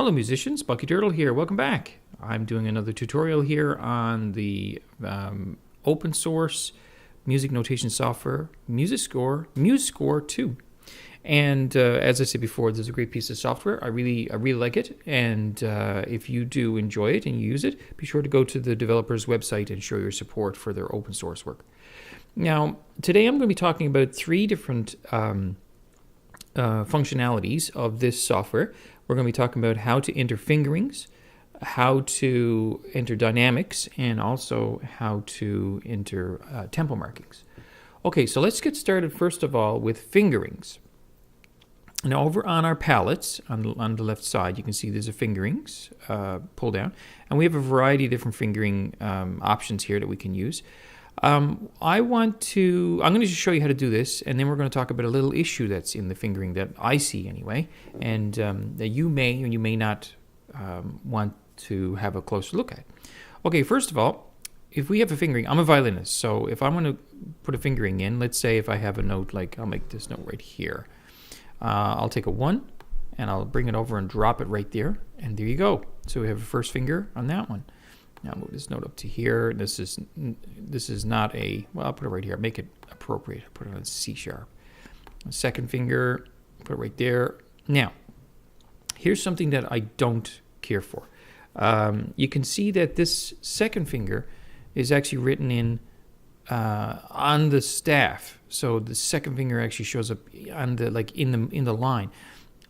Hello musicians, Bucky Turtle here. Welcome back. I'm doing another tutorial here on the open source music notation software, MuseScore 2. And as I said before, this is a great piece of software. I really like it. And if you do enjoy it and you use it, be sure to go to the developer's website and show your support for their open source work. Now, today I'm going to be talking about three different functionalities of this software. We're going to be talking about how to enter fingerings, how to enter dynamics, and also how to enter tempo markings. Okay, so let's get started first of all with fingerings. Now over on our palettes, on the left side, you can see there's a fingerings pull down, and we have a variety of different fingering options here that we can use. I'm going to just show you how to do this, and then we're going to talk about a little issue that's in the fingering that I see anyway, and that you may not want to have a closer look at. Okay, first of all, if we have a fingering, I'm a violinist, so if I want to put a fingering in, let's say if I have a note, like I'll make this note right here. I'll take a 1, and I'll bring it over and drop it right there, and there you go. So we have a first finger on that one. Now move this note up to here. This is not a, well, I'll put it right here. Make it appropriate. Put it on C sharp. Second finger, put it right there. Now, here's something that I don't care for. You can see that this second finger is actually written in on the staff. So the second finger actually shows up on the in the line.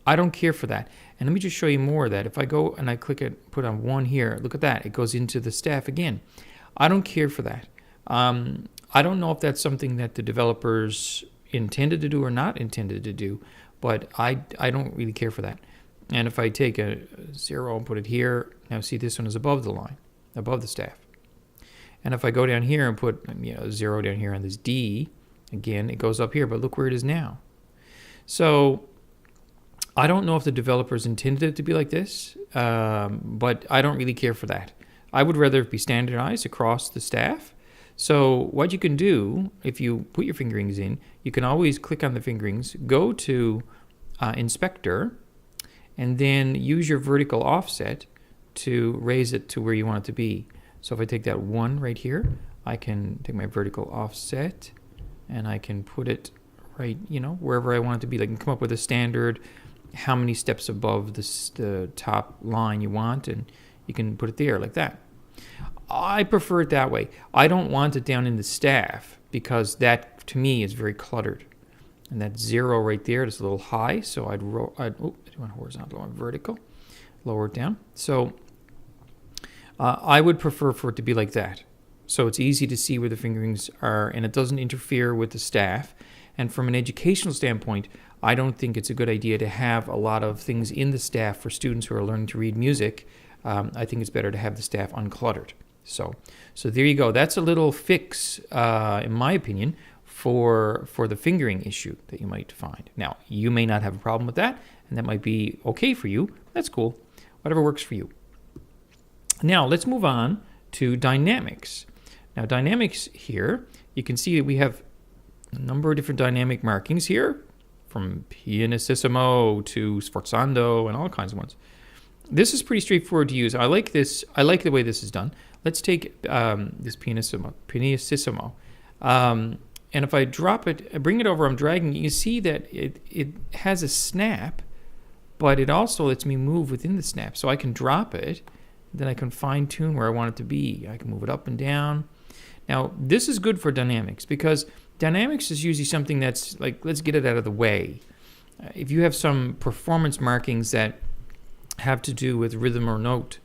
I don't care for that. And let me just show you more of that. If I go and I click it, put on 1 here, look at that. It goes into the staff again. I don't care for that. I don't know if that's something that the developers intended to do or not intended to do, but I don't really care for that. And if I take a 0 and put it here, now see this one is above the line, above the staff. And if I go down here and put 0 down here on this D, again, it goes up here, but look where it is now. So I don't know if the developers intended it to be like this, but I don't really care for that. I would rather it be standardized across the staff. So what you can do, if you put your fingerings in, you can always click on the fingerings, go to Inspector, and then use your vertical offset to raise it to where you want it to be. So if I take that 1 right here, I can take my vertical offset, and I can put it right, wherever I want it to be. I can come up with a standard, how many steps above the top line you want, and you can put it there like that. I prefer it that way. I don't want it down in the staff because that to me is very cluttered. And that 0 right there is a little high, so I do want horizontal, I want vertical, lower it down. So I would prefer for it to be like that. So it's easy to see where the fingerings are, and it doesn't interfere with the staff. And from an educational standpoint, I don't think it's a good idea to have a lot of things in the staff for students who are learning to read music. I think it's better to have the staff uncluttered. So there you go. That's a little fix, in my opinion, for the fingering issue that you might find. Now, you may not have a problem with that, and that might be okay for you. That's cool. Whatever works for you. Now, let's move on to dynamics. Now, dynamics here, you can see that we have a number of different dynamic markings here, from pianissimo to sforzando and all kinds of ones. This is pretty straightforward to use. I like this. I like the way this is done. Let's take this pianissimo. And if I drop it, I bring it over, I'm dragging, you see that it has a snap, but it also lets me move within the snap. So I can drop it, then I can fine tune where I want it to be. I can move it up and down. Now, this is good for dynamics because dynamics is usually something that's like, let's get it out of the way. If you have some performance markings that have to do with rhythm or note,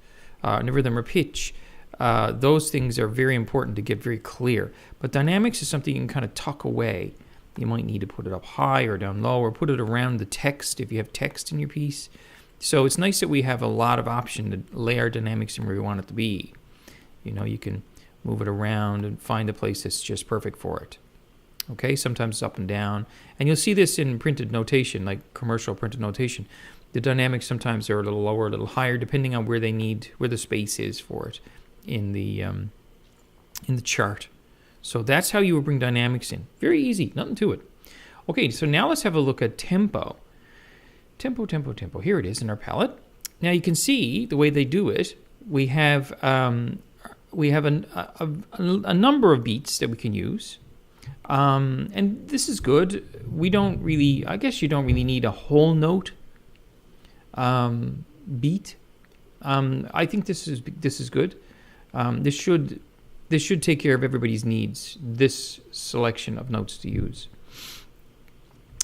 rhythm or pitch, those things are very important to get very clear. But dynamics is something you can kind of tuck away. You might need to put it up high or down low, or put it around the text if you have text in your piece. So it's nice that we have a lot of option to lay our dynamics in where we want it to be. You can move it around and find a place that's just perfect for it. Okay, sometimes it's up and down. And you'll see this in printed notation, like commercial printed notation. The dynamics sometimes are a little lower, a little higher, depending on where the space is for it in the chart. So that's how you would bring dynamics in. Very easy, nothing to it. Okay, so now let's have a look at tempo. Tempo. Here it is in our palette. Now you can see the way they do it. We have a number of beats that we can use, and this is good. We don't really, I guess you don't really need a whole note beat. I think this is good. This should take care of everybody's needs. This selection of notes to use.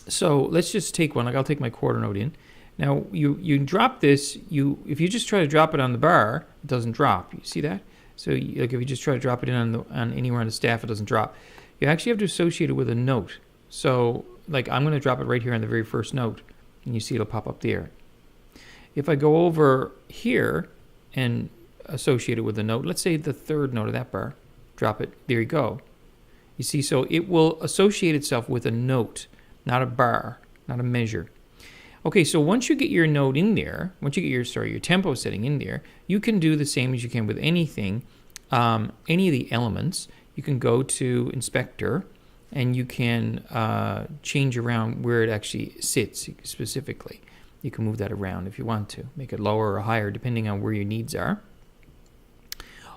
So let's just take one. Like I'll take my quarter note in. Now you drop this. If you just try to drop it on the bar, it doesn't drop. You see that? So like if you just try to drop it in on anywhere on the staff, it doesn't drop. You actually have to associate it with a note. So like I'm going to drop it right here on the very first note, and you see it'll pop up there. If I go over here and associate it with a note, let's say the third note of that bar, drop it. There you go. You see, so it will associate itself with a note, not a bar, not a measure. Okay, so once you get your note in there, once you get your tempo setting in there, you can do the same as you can with anything, any of the elements. You can go to Inspector, and you can change around where it actually sits specifically. You can move that around if you want to, make it lower or higher depending on where your needs are.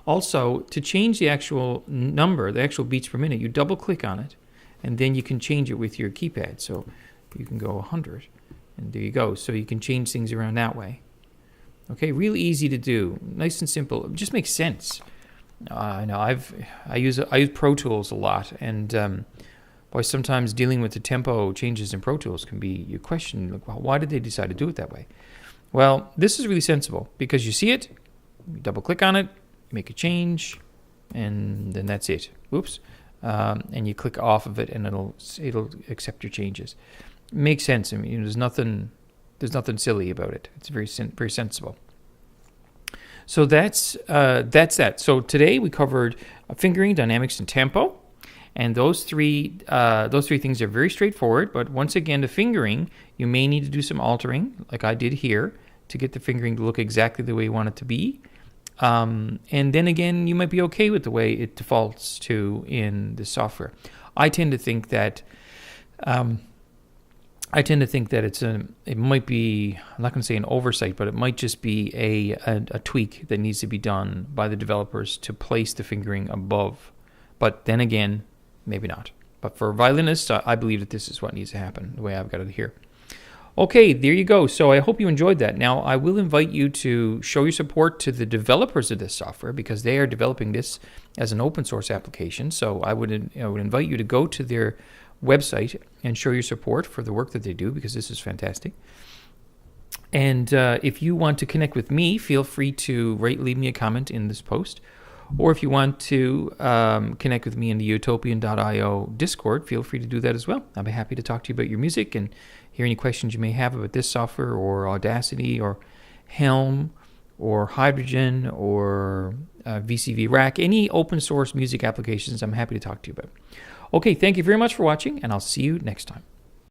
Also, to change the actual number, the actual beats per minute, you double click on it, and then you can change it with your keypad. So you can go 100. And there you go. So you can change things around that way. Okay, really easy to do. Nice and simple. It just makes sense. I know I use Pro Tools a lot, and boy, sometimes dealing with the tempo changes in Pro Tools can be your question. Like, well, why did they decide to do it that way? Well, this is really sensible because you see it, you double click on it, make a change, and then that's it. Oops, and you click off of it, and it'll accept your changes. Makes sense. I mean, there's nothing silly about it. It's very sensible. So that's that. So today we covered fingering, dynamics, and tempo, and those three things are very straightforward. But once again, the fingering, you may need to do some altering, like I did here, to get the fingering to look exactly the way you want it to be. And then again, you might be okay with the way it defaults to in the software. I tend to think that. It might be, I'm not going to say an oversight, but it might just be a tweak that needs to be done by the developers to place the fingering above. But then again, maybe not. But for violinists, I believe that this is what needs to happen, the way I've got it here. Okay, there you go. So I hope you enjoyed that. Now, I will invite you to show your support to the developers of this software because they are developing this as an open source application. So I would invite you to go to their website and show your support for the work that they do because this is fantastic. And if you want to connect with me, feel free to leave me a comment in this post. Or if you want to connect with me in the utopian.io Discord, feel free to do that as well. I'll be happy to talk to you about your music and hear any questions you may have about this software or Audacity or Helm or Hydrogen or VCV Rack, any open source music applications I'm happy to talk to you about. Okay, thank you very much for watching, and I'll see you next time.